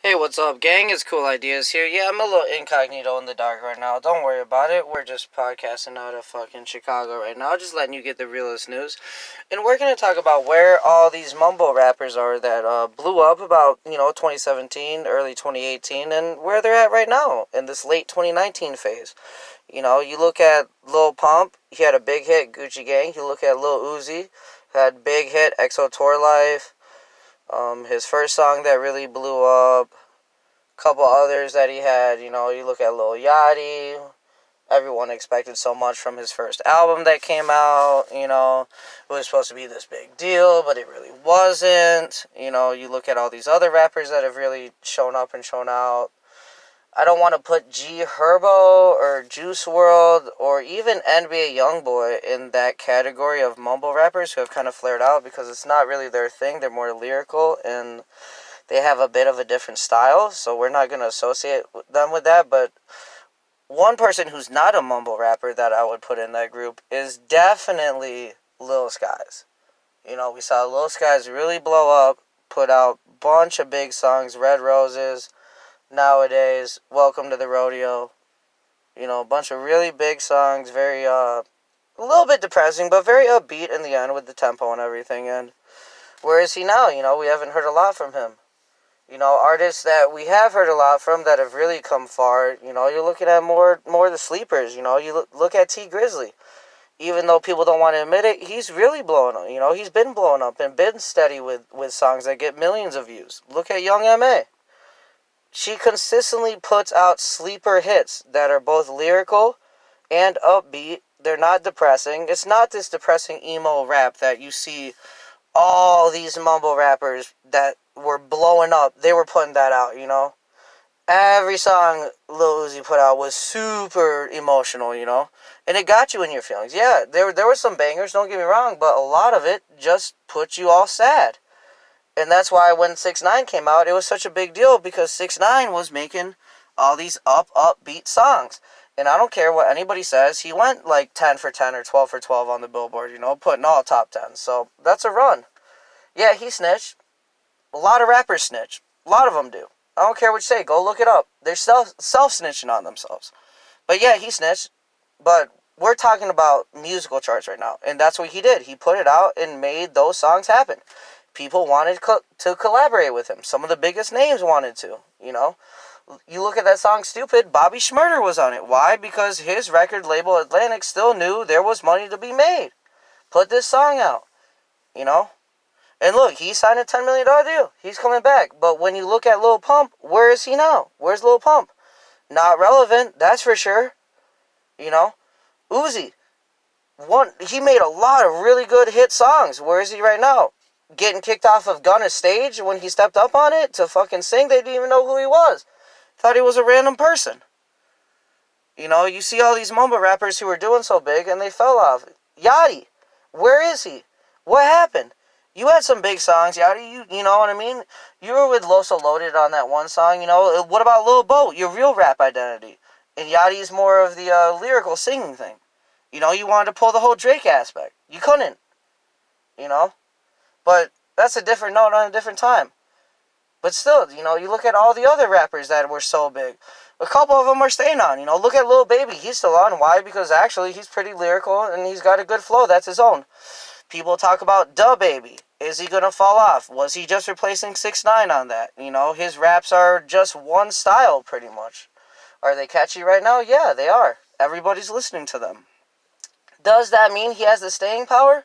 Hey, what's up, gang? It's Cool Ideas here. Yeah, I'm a little incognito in the dark right now. Don't worry about it. We're just podcasting out of fucking Chicago right now, just letting you get the realest news. And we're going to talk about where all these mumble rappers are that blew up about, 2017, early 2018, and where they're at right now in this late 2019 phase. You look at Lil Pump, he had a big hit, Gucci Gang. You look at Lil Uzi, had big hit, EXO Tour Life. His first song that really blew up. Couple others that he had, you look at Lil Yachty. Everyone expected so much from his first album that came out, It was supposed to be this big deal, but it really wasn't. You look at all these other rappers that have really shown up and shown out. I don't want to put G Herbo or Juice World or even NBA Youngboy in that category of mumble rappers who have kind of flared out because it's not really their thing. They're more lyrical and they have a bit of a different style, so we're not going to associate them with that. But one person who's not a mumble rapper that I would put in that group is definitely Lil Skies. We saw Lil Skies really blow up, put out a bunch of big songs, Red Roses, Nowadays, Welcome to the Rodeo. A bunch of really big songs, very, a little bit depressing, but very upbeat in the end with the tempo and everything. And where is he now? We haven't heard a lot from him. Artists that we have heard a lot from that have really come far, you're looking at more of the sleepers, you look at T Grizzly. Even though people don't want to admit it, he's really blowing up, he's been blowing up and been steady with songs that get millions of views. Look at Young M.A. She consistently puts out sleeper hits that are both lyrical and upbeat. They're not depressing. It's not this depressing emo rap that you see all these mumble rappers that were blowing up. They were putting that out, Every song Lil Uzi put out was super emotional, And it got you in your feelings. Yeah, there were some bangers, don't get me wrong, but a lot of it just put you all sad. And that's why when 6ix9ine came out, it was such a big deal because 6ix9ine was making all these upbeat songs. And I don't care what anybody says, he went like 10 for 10 or 12 for 12 on the Billboard, putting all top 10. So that's a run. Yeah, he snitched. A lot of rappers snitch. A lot of them do. I don't care what you say. Go look it up. They're self-snitching on themselves. But yeah, he snitched. But we're talking about musical charts right now. And that's what he did. He put it out and made those songs happen. People wanted to collaborate with him. Some of the biggest names wanted to, You look at that song, Stupid, Bobby Shmurda was on it. Why? Because his record label, Atlantic, still knew there was money to be made. Put this song out, And look, he signed a $10 million deal. He's coming back. But when you look at Lil Pump, where is he now? Where's Lil Pump? Not relevant, that's for sure. Uzi. He made a lot of really good hit songs. Where is he right now? Getting kicked off of Gunna's stage when he stepped up on it to fucking sing. They didn't even know who he was. Thought he was a random person. You see all these mumble rappers who were doing so big and they fell off. Yachty. Where is he? What happened? You had some big songs, Yachty, you know what I mean? You were with Loso Loaded on that one song, What about Lil Bo, your real rap identity? And Yachty's more of the lyrical singing thing. You wanted to pull the whole Drake aspect. You couldn't. But that's a different note on a different time. But still, you look at all the other rappers that were so big. A couple of them are staying on. Look at Lil Baby. He's still on. Why? Because actually he's pretty lyrical and he's got a good flow. That's his own. People talk about Da Baby. Is he going to fall off? Was he just replacing 6ix9ine on that? His raps are just one style pretty much. Are they catchy right now? Yeah, they are. Everybody's listening to them. Does that mean he has the staying power?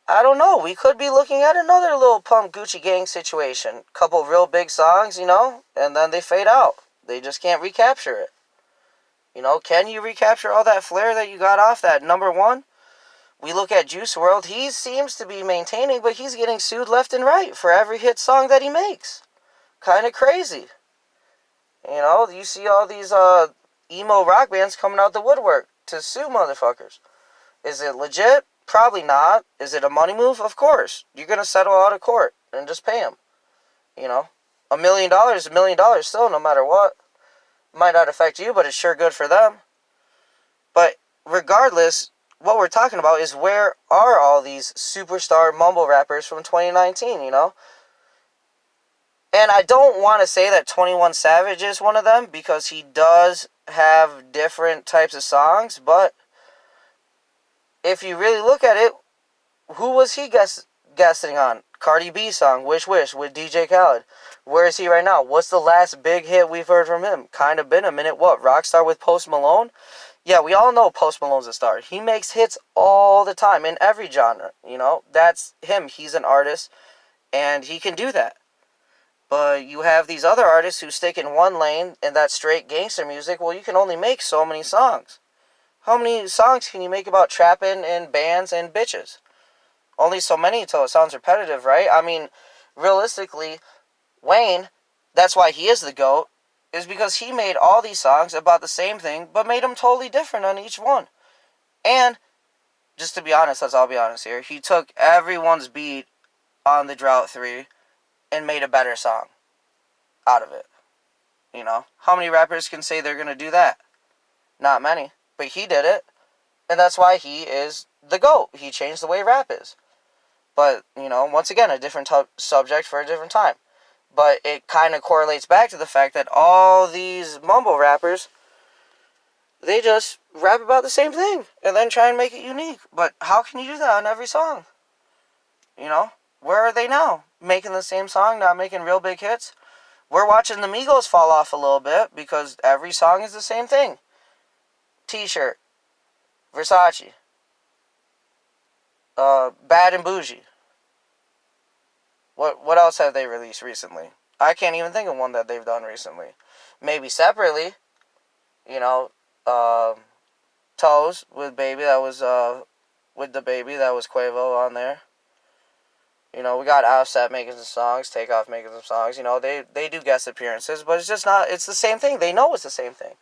I don't know. We could be looking at another Lil Pump Gucci Gang situation. Couple real big songs, and then they fade out. They just can't recapture it. Can you recapture all that flair that you got off that number one? We look at Juice WRLD. He seems to be maintaining, but he's getting sued left and right for every hit song that he makes. Kind of crazy. You see all these emo rock bands coming out the woodwork to sue motherfuckers. Is it legit? Probably not. Is it a money move? Of course. You're going to settle out of court and just pay them. $1 million is $1 million still, no matter what. Might not affect you, but it's sure good for them. But regardless, what we're talking about is where are all these superstar mumble rappers from 2019, And I don't want to say that 21 Savage is one of them, because he does have different types of songs, but if you really look at it, who was he guessing on? Cardi B song, Wish Wish, with DJ Khaled. Where is he right now? What's the last big hit we've heard from him? Kind of been a minute. What? Rockstar with Post Malone? Yeah, we all know Post Malone's a star. He makes hits all the time in every genre. You know, that's him. He's an artist, and he can do that. But you have these other artists who stick in one lane, and that's straight gangster music. Well, you can only make so many songs. How many songs can you make about trapping and bands and bitches? Only so many until it sounds repetitive, right? I mean, realistically, Wayne, that's why he is the GOAT, is because he made all these songs about the same thing, but made them totally different on each one. And, just to be honest, let's all be honest here, he took everyone's beat on the Drought 3 and made a better song out of it. You know? How many rappers can say they're going to do that? Not many. But he did it, and that's why he is the GOAT. He changed the way rap is. But, you know, once again, a different subject for a different time. But it kind of correlates back to the fact that all these mumble rappers, they just rap about the same thing and then try and make it unique. But how can you do that on every song? You know? Where are they now? Making the same song, not making real big hits? We're watching the Migos fall off a little bit because every song is the same thing. T-shirt, Versace, Bad and Bougie. What else have they released recently? I can't even think of one that they've done recently. Maybe separately, you know, Toes with Baby, that was with the Baby, that was Quavo on there. You know, we got Offset making some songs, Takeoff making some songs. You know, they do guest appearances, but it's just not. It's the same thing. They know it's the same thing.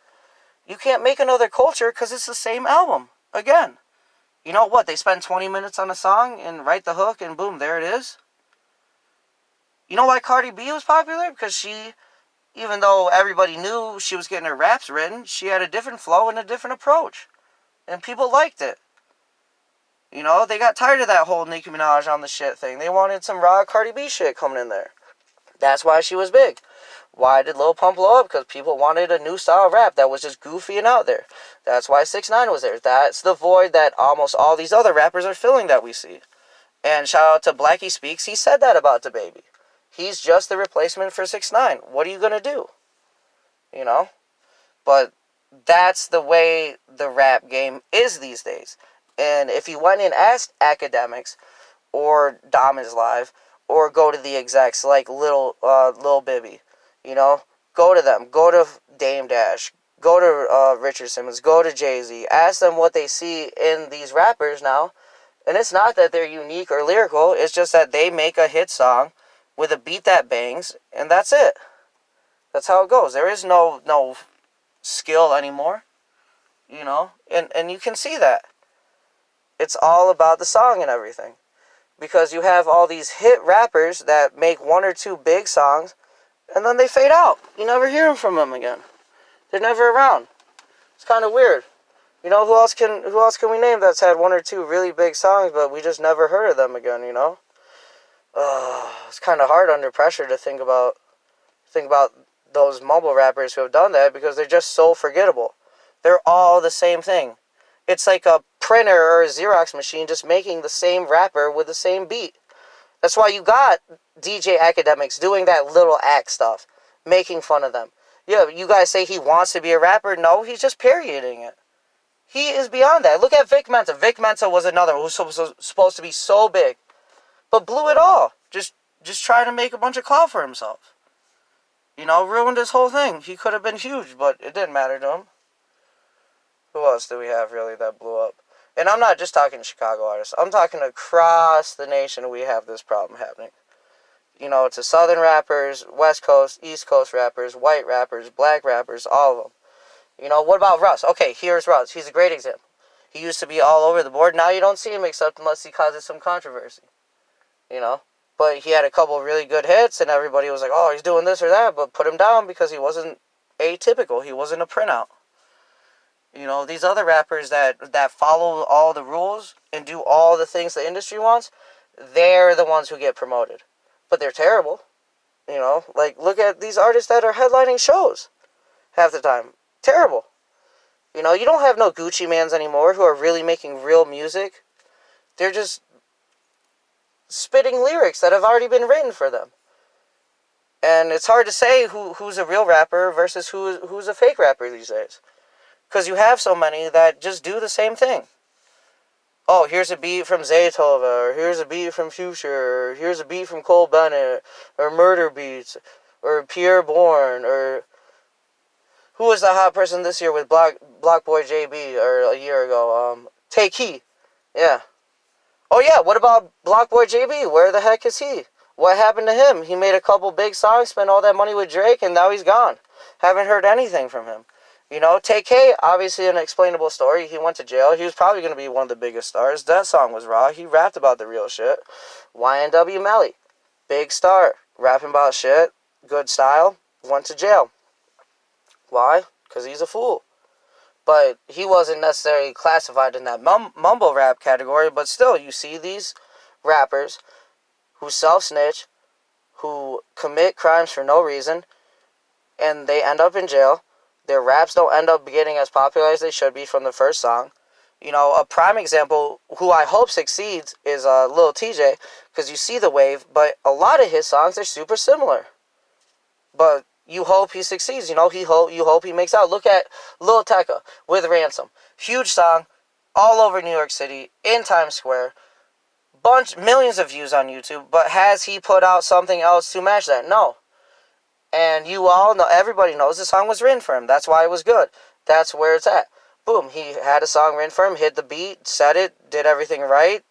You can't make another culture because it's the same album. Again. You know what? They spend 20 minutes on a song and write the hook and boom, there it is. You know why Cardi B was popular? Because she, even though everybody knew she was getting her raps written, she had a different flow and a different approach. And people liked it. You know, they got tired of that whole Nicki Minaj on the shit thing. They wanted some raw Cardi B shit coming in there. That's why she was big. Why did Lil Pump blow up? Because people wanted a new style of rap that was just goofy and out there. That's why 6ix9ine was there. That's the void that almost all these other rappers are filling that we see. And shout out to Blackie Speaks. He said that about DaBaby. He's just the replacement for 6ix9ine. What are you going to do? You know? But that's the way the rap game is these days. And if you went and asked academics or Dom is Live or go to the execs like Lil Bibby, you know, go to them. Go to Dame Dash. Go to Richard Simmons. Go to Jay-Z. Ask them what they see in these rappers now. And it's not that they're unique or lyrical. It's just that they make a hit song with a beat that bangs, and that's it. That's how it goes. There is no skill anymore. You know? And you can see that. It's all about the song and everything. Because you have all these hit rappers that make one or two big songs, and then they fade out. You never hear from them again. They're never around. It's kind of weird. You know, who else can we name that's had one or two really big songs, but we just never heard of them again, you know? It's kind of hard under pressure to think about those mumble rappers who have done that because they're just so forgettable. They're all the same thing. It's like a printer or a Xerox machine just making the same rapper with the same beat. That's why you got DJ academics doing that little act stuff, making fun of them. Yeah, you guys say he wants to be a rapper. No, he's just parodying it. He is beyond that. Look at Vic Mensa. Vic Mensa was another who was supposed to be so big, but blew it all. Just trying to make a bunch of clout for himself. You know, ruined his whole thing. He could have been huge, but it didn't matter to him. Who else do we have really that blew up? And I'm not just talking Chicago artists. I'm talking across the nation we have this problem happening. You know, to Southern rappers, West Coast, East Coast rappers, white rappers, black rappers, all of them. You know, what about Russ? Okay, here's Russ. He's a great example. He used to be all over the board. Now you don't see him except unless he causes some controversy. You know? But he had a couple really good hits, and everybody was like, oh, he's doing this or that, but put him down because he wasn't atypical. He wasn't a printout. You know, these other rappers that follow all the rules and do all the things the industry wants, they're the ones who get promoted. But they're terrible. You know, like, look at these artists that are headlining shows half the time. Terrible. You know, you don't have no Gucci Mans anymore who are really making real music. They're just spitting lyrics that have already been written for them. And it's hard to say who's a real rapper versus who's a fake rapper these days. Because you have so many that just do the same thing. Oh, here's a beat from Zaytova, or here's a beat from Future, or here's a beat from Cole Bennett, or Murder Beats, or Pierre Bourne, or who was the hot person this year with Block Boy JB, or a year ago? Take Key. Yeah. Oh yeah, what about Block Boy JB? Where the heck is he? What happened to him? He made a couple big songs, spent all that money with Drake, and now he's gone. Haven't heard anything from him. You know, TK, obviously an explainable story. He went to jail. He was probably going to be one of the biggest stars. That song was raw. He rapped about the real shit. YNW Melly, big star, rapping about shit, good style, went to jail. Why? Because he's a fool. But he wasn't necessarily classified in that mumble rap category, but still, you see these rappers who self-snitch, who commit crimes for no reason, and they end up in jail. Their raps don't end up getting as popular as they should be from the first song. You know, a prime example, who I hope succeeds, is Lil TJ, because you see the wave, but a lot of his songs are super similar. But you hope he succeeds, you know, you hope he makes out. Look at Lil Tecca with Ransom. Huge song, all over New York City, in Times Square. Millions of views on YouTube, but has he put out something else to match that? No. And you all know, everybody knows the song was written for him. That's why it was good. That's where it's at. Boom, he had a song written for him, hit the beat, said it, did everything right.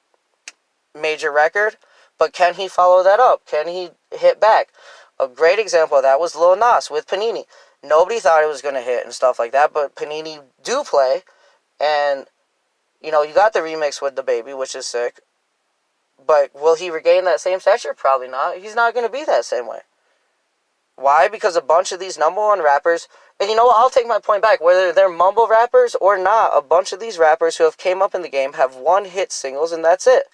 Major record. But can he follow that up? Can he hit back? A great example of that was Lil Nas with Panini. Nobody thought it was going to hit and stuff like that, but Panini do play. And, you know, you got the remix with DaBaby, which is sick. But will he regain that same stature? Probably not. He's not going to be that same way. Why? Because a bunch of these number one rappers, and you know what, I'll take my point back, whether they're mumble rappers or not, a bunch of these rappers who have came up in the game have one hit singles and that's it.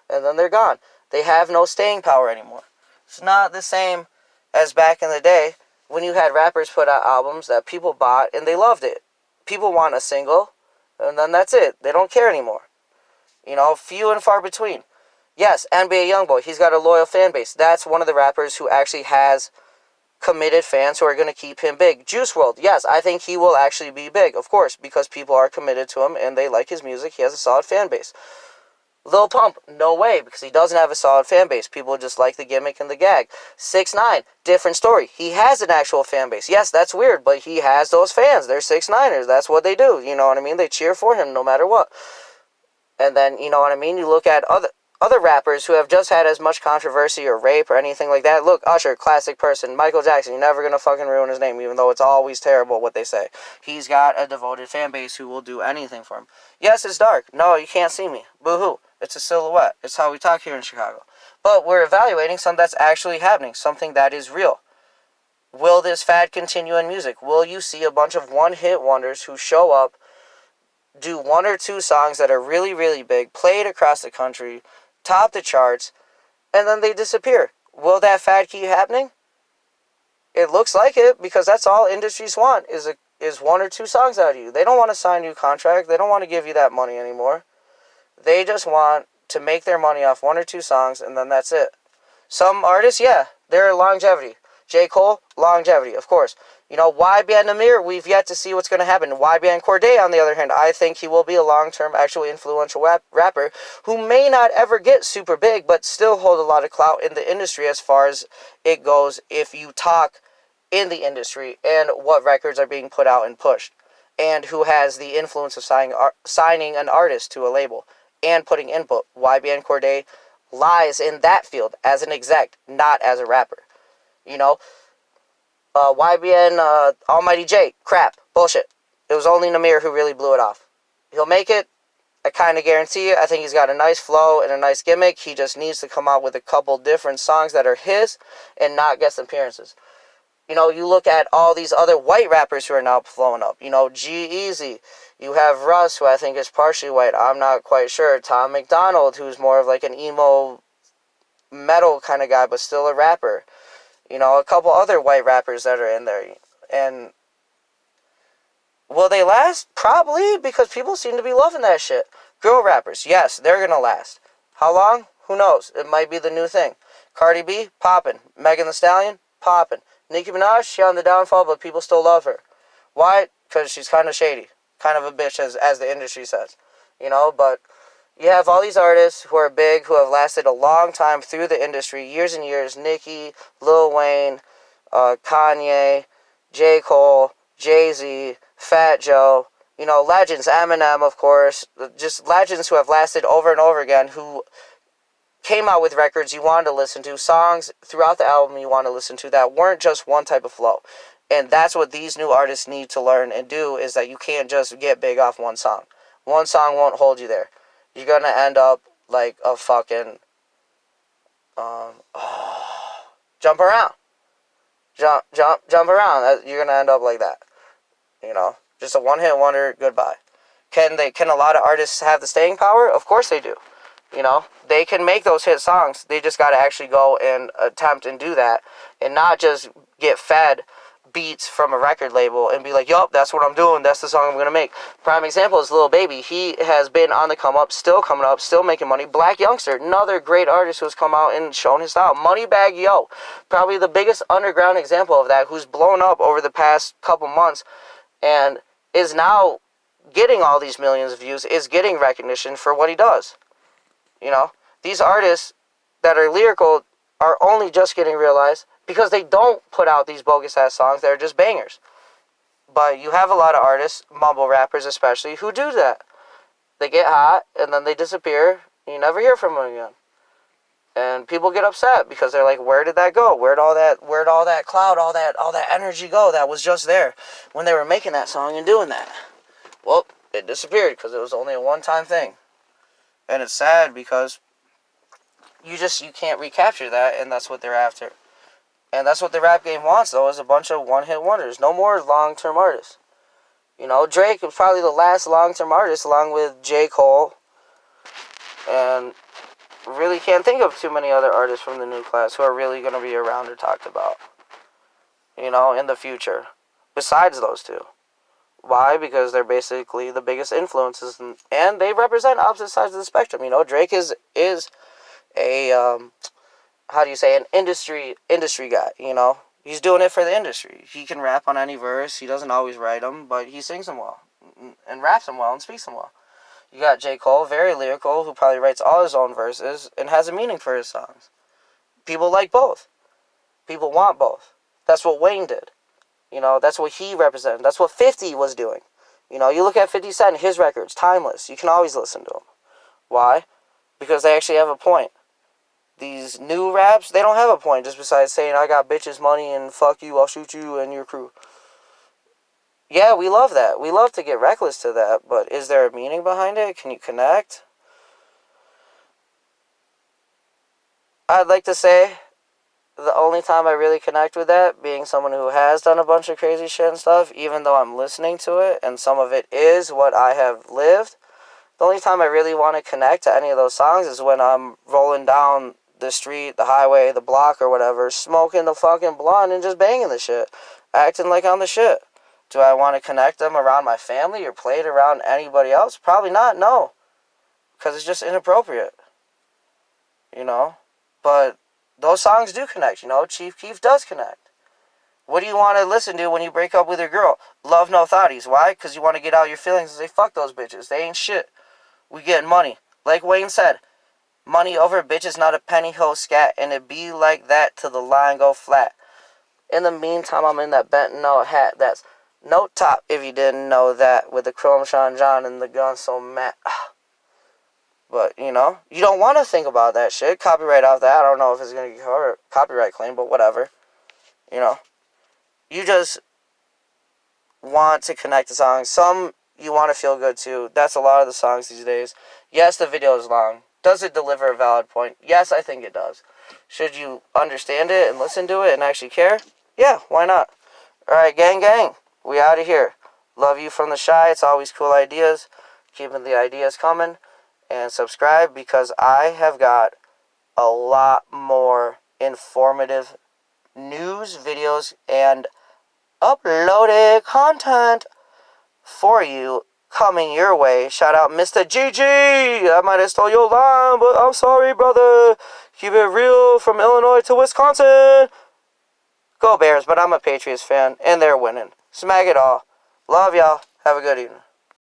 And then they're gone. They have no staying power anymore. It's not the same as back in the day when you had rappers put out albums that people bought and they loved it. People want a single and then that's it. They don't care anymore. You know, few and far between. Yes, NBA Youngboy, he's got a loyal fan base. That's one of the rappers who actually has committed fans who are going to keep him big. Juice WRLD, yes, I think he will actually be big, of course, because people are committed to him and they like his music. He has a solid fan base. Lil Pump, no way, because he doesn't have a solid fan base. People just like the gimmick and the gag. 6ix9ine, different story. He has an actual fan base. Yes, that's weird, but he has those fans. They're 6ix9ers. That's what they do. You know what I mean? They cheer for him no matter what. And then, you know what I mean? You look at other rappers who have just had as much controversy or rape or anything like that. Look, Usher, classic person. Michael Jackson, you're never going to fucking ruin his name, even though it's always terrible what they say. He's got a devoted fan base who will do anything for him. Yes, it's dark. No, you can't see me. Boo-hoo. It's a silhouette. It's how we talk here in Chicago. But we're evaluating something that's actually happening, something that is real. Will this fad continue in music? Will you see a bunch of one-hit wonders who show up, do one or two songs that are really, really big, played across the country, top the charts, and then they disappear? Will that fad keep happening? It looks like it, because that's all industries want, is one or two songs out of you. They don't want to sign you a contract. They don't want to give you that money anymore. They just want to make their money off one or two songs, and then that's it. Some artists, yeah, they're longevity. J. Cole, longevity, of course. You know, YBN Amir, we've yet to see what's going to happen. YBN Cordae, on the other hand, I think he will be a long-term, actually influential rapper who may not ever get super big, but still hold a lot of clout in the industry as far as it goes if you talk in the industry and what records are being put out and pushed, and who has the influence of signing an artist to a label and putting input. YBN Cordae lies in that field as an exec, not as a rapper. You know, YBN Almighty J, crap, bullshit. It was only Namir who really blew it off. He'll make it, I kind of guarantee it. I think he's got a nice flow and a nice gimmick. He just needs to come out with a couple different songs that are his and not guest appearances. You know, you look at all these other white rappers who are now flowing up. You know, G-Eazy. You have Russ, who I think is partially white. I'm not quite sure. Tom McDonald, who's more of like an emo metal kind of guy, but still a rapper. You know, a couple other white rappers that are in there. And will they last? Probably, because people seem to be loving that shit. Girl rappers, yes, they're gonna last. How long? Who knows? It might be the new thing. Cardi B, poppin'. Megan Thee Stallion, poppin'. Nicki Minaj, she on the downfall, but people still love her. Why? Because she's kind of shady. Kind of a bitch, as the industry says. You know, but you have all these artists who are big, who have lasted a long time through the industry, years and years. Nicki, Lil Wayne, Kanye, J. Cole, Jay-Z, Fat Joe, you know, legends, Eminem, of course, just legends who have lasted over and over again, who came out with records you wanted to listen to, songs throughout the album you want to listen to that weren't just one type of flow. And that's what these new artists need to learn and do, is that you can't just get big off one song. One song won't hold you there. You're going to end up like a fucking, jump around. Jump around. You're going to end up like that. You know, just a one-hit wonder, goodbye. Can a lot of artists have the staying power? Of course they do. You know, they can make those hit songs. They just got to actually go and attempt and do that, and not just get fed beats from a record label and be like, yup, that's what I'm doing. That's the song I'm going to make. Prime example is Lil Baby. He has been on the come up, still coming up, still making money. Black Youngster, another great artist who's come out and shown his style. Moneybagg Yo, probably the biggest underground example of that, who's blown up over the past couple months and is now getting all these millions of views, is getting recognition for what he does. You know, these artists that are lyrical are only just getting realized because they don't put out these bogus-ass songs that are just bangers. But you have a lot of artists, mumble rappers especially, who do that. They get hot, and then they disappear, and you never hear from them again. And people get upset because they're like, where did that go? Where'd all that cloud, all that energy go that was just there when they were making that song and doing that? Well, it disappeared because it was only a one-time thing. And it's sad because you can't recapture that, and that's what they're after. And that's what the rap game wants, though, is a bunch of one-hit wonders. No more long-term artists. You know, Drake was probably the last long-term artist, along with J. Cole. And really can't think of too many other artists from the new class who are really going to be around or talked about, you know, in the future, besides those two. Why? Because they're basically the biggest influences, and they represent opposite sides of the spectrum. You know, Drake is a an industry guy. You know, he's doing it for the industry. He can rap on any verse. He doesn't always write them, but he sings them well and raps them well and speaks them well. You got J. Cole, very lyrical, who probably writes all his own verses and has a meaning for his songs. People like both. People want both. That's what Wayne did. You know, that's what he represented. That's what 50 was doing. You know, you look at 50 Cent, his records, timeless. You can always listen to them. Why? Because they actually have a point. These new raps, they don't have a point, just besides saying, I got bitches, money, and fuck you, I'll shoot you and your crew. Yeah, we love that. We love to get reckless to that, but is there a meaning behind it? Can you connect? I'd like to say the only time I really connect with that, being someone who has done a bunch of crazy shit and stuff, even though I'm listening to it, and some of it is what I have lived, the only time I really want to connect to any of those songs is when I'm rolling down the street, the highway, the block, or whatever, smoking the fucking blunt and just banging the shit, acting like I'm the shit. Do I want to connect them around my family or play it around anybody else? Probably not, no. Because it's just inappropriate. You know? But those songs do connect, you know? Chief Keef does connect. What do you want to listen to when you break up with your girl? Love No Thotties. Why? Because you want to get out your feelings and say, fuck those bitches. They ain't shit. We getting money. Like Wayne said, money over bitches, not a penny hoe scat. And it be like that till the line go flat. In the meantime, I'm in that bent note hat that's no top, if you didn't know that, with the chrome Sean John and the gun so matte. But, you know, you don't want to think about that shit. Copyright off that. I don't know if it's going to get a copyright claim, but whatever. You know, you just want to connect the songs. Some you want to feel good to. That's a lot of the songs these days. Yes, the video is long. Does it deliver a valid point? Yes, I think it does. Should you understand it and listen to it and actually care? Yeah, why not? Alright, gang, gang. We out of here. Love you from the shy. It's always cool ideas. Keeping the ideas coming. And subscribe because I have got a lot more informative news, videos, and uploaded content for you coming your way. Shout out Mr. GG. I might have stole your line, but I'm sorry, brother. Keep it real from Illinois to Wisconsin. Go Bears, but I'm a Patriots fan, and they're winning. Smack it all. Love y'all. Have a good evening.